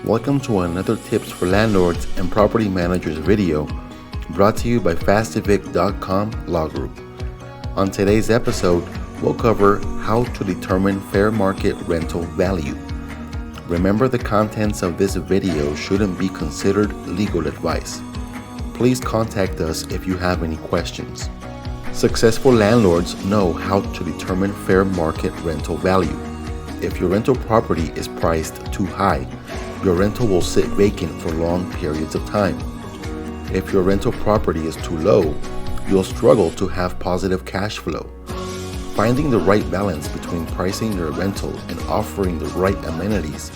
Welcome to another Tips for Landlords and Property Managers video brought to you by fastevic.com Law Group. On today's episode, we'll cover how to determine fair market rental value. Remember, the contents of this video shouldn't be considered legal advice. Please contact us if you have any questions. Successful landlords know how to determine fair market rental value. If your rental property is priced too high, your rental will sit vacant for long periods of time. If your rental property is too low, you'll struggle to have positive cash flow. Finding the right balance between pricing your rental and offering the right amenities,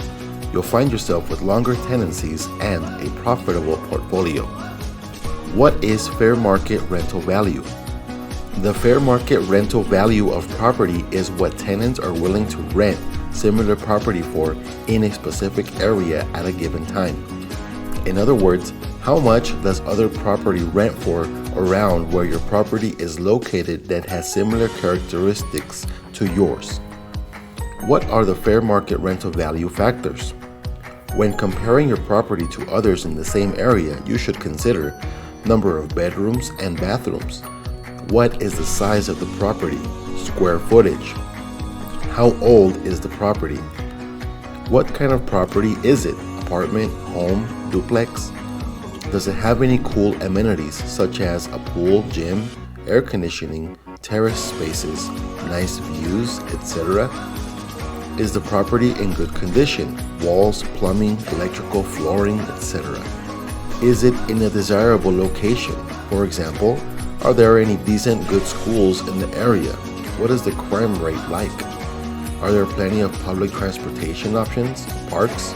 you'll find yourself with longer tenancies and a profitable portfolio. What is fair market rental value? The fair market rental value of property is what tenants are willing to rent similar property for in a specific area at a given time. In other words, how much does other property rent for around where your property is located that has similar characteristics to yours? What are the fair market rental value factors? When comparing your property to others in the same area, you should consider number of bedrooms and bathrooms. What is the size of the property? Square footage. How old is the property? What kind of property is it? Apartment, home, duplex? Does it have any cool amenities such as a pool, gym, air conditioning, terrace spaces, nice views, etc.? Is the property in good condition? Walls, plumbing, electrical, flooring, etc.? Is it in a desirable location? For example, are there any decent good schools in the area? What is the crime rate like? Are there plenty of public transportation options, parks,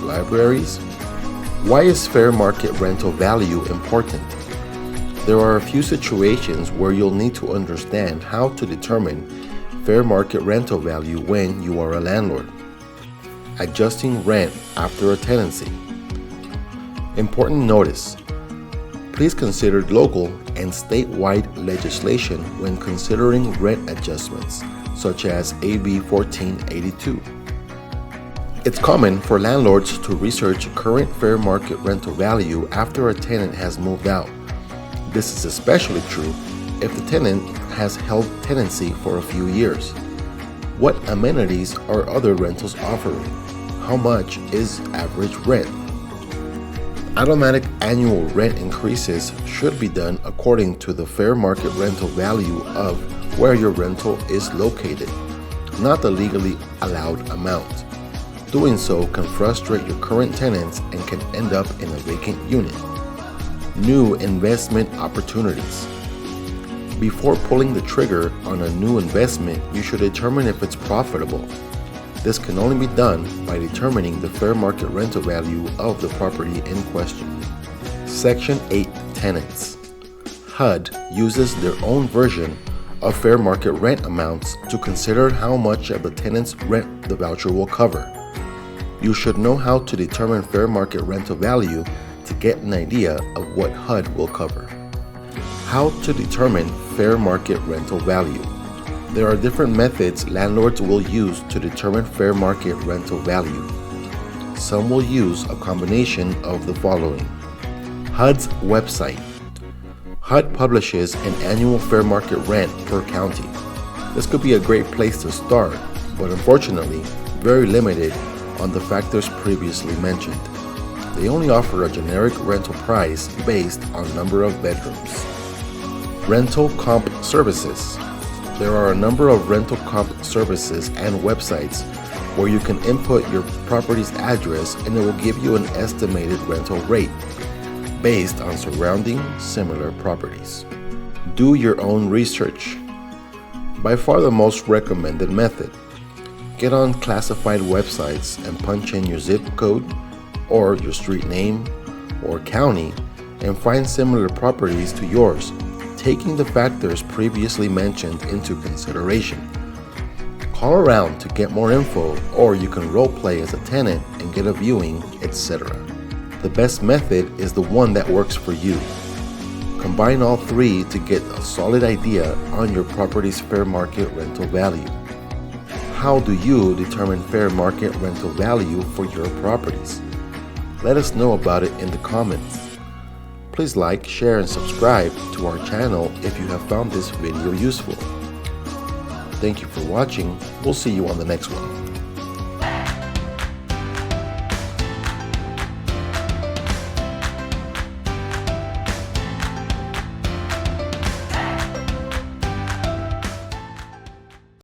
libraries? Why is fair market rental value important? There are a few situations where you'll need to understand how to determine fair market rental value when you are a landlord. Adjusting rent after a tenancy. Important notice: please consider local and statewide legislation when considering rent adjustments, such as AB 1482. It's common for landlords to research current fair market rental value after a tenant has moved out. This is especially true if the tenant has held tenancy for a few years. What amenities are other rentals offering? How much is average rent? Automatic annual rent increases should be done according to the fair market rental value of where your rental is located, not the legally allowed amount. Doing so can frustrate your current tenants and can end up in a vacant unit. New investment opportunities. Before pulling the trigger on a new investment, you should determine if it's profitable. This can only be done by determining the fair market rental value of the property in question. Section 8, Tenants. HUD uses their own version of fair market rent amounts to consider how much of the tenant's rent the voucher will cover. You should know how to determine fair market rental value to get an idea of what HUD will cover. How to determine fair market rental value. There are different methods landlords will use to determine fair market rental value. Some will use a combination of the following. HUD's website. HUD publishes an annual fair market rent per county. This could be a great place to start, but unfortunately, very limited on the factors previously mentioned. They only offer a generic rental price based on number of bedrooms. Rental comp services. There are a number of rental comp services and websites where you can input your property's address and it will give you an estimated rental rate based on surrounding similar properties. Do your own research. By far the most recommended method. Get on classified websites and punch in your zip code or your street name or county and find similar properties to yours, taking the factors previously mentioned into consideration. Call around to get more info, or you can role play as a tenant and get a viewing, etc. The best method is the one that works for you. Combine all three to get a solid idea on your property's fair market rental value. How do you determine fair market rental value for your properties? let us know about it in the comments. Please like, share, and subscribe to our channel if you have found this video useful. Thank you for watching. We'll see you on the next one.